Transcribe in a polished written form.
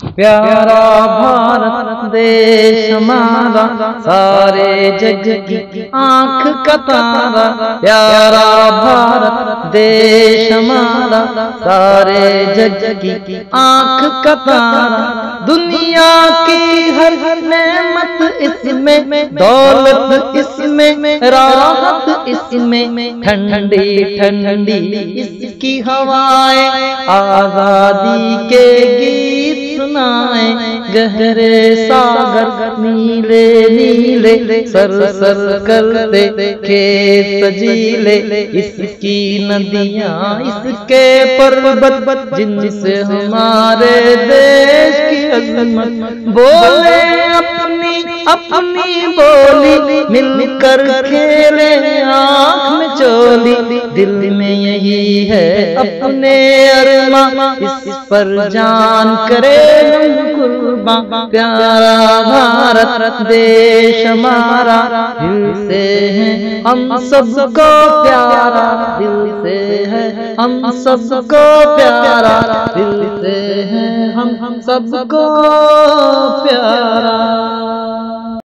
प्यारा भारत देश हमारा, सारे जग की आंख का तारा। प्यारा भारत देश हमारा, सारे जग की आंख का तारा। दुनिया की हर नेमत इसमें, दौलत इसमें, राहत इसमें, ठंडी ठंडी इसकी हवाएं, आजादी के गीत सुनाए। गहरे सागर नीले नीले, सर सर करते खेत सजीले। इसकी नदियाँ इसके पर्वत, जिनसे हमारे देश की अजमत। बोले अपनी अपनी बोली, मिलकर खेले आँख में चोली। दिल में यही है अपने अरमा, इस पर जान करे कुर्बान। प्यारा भारत देश हमारा, दिल से है हम सबको प्यारा। दिल से है हम सबको प्यारा, दिल से है हम सबको प्यारा।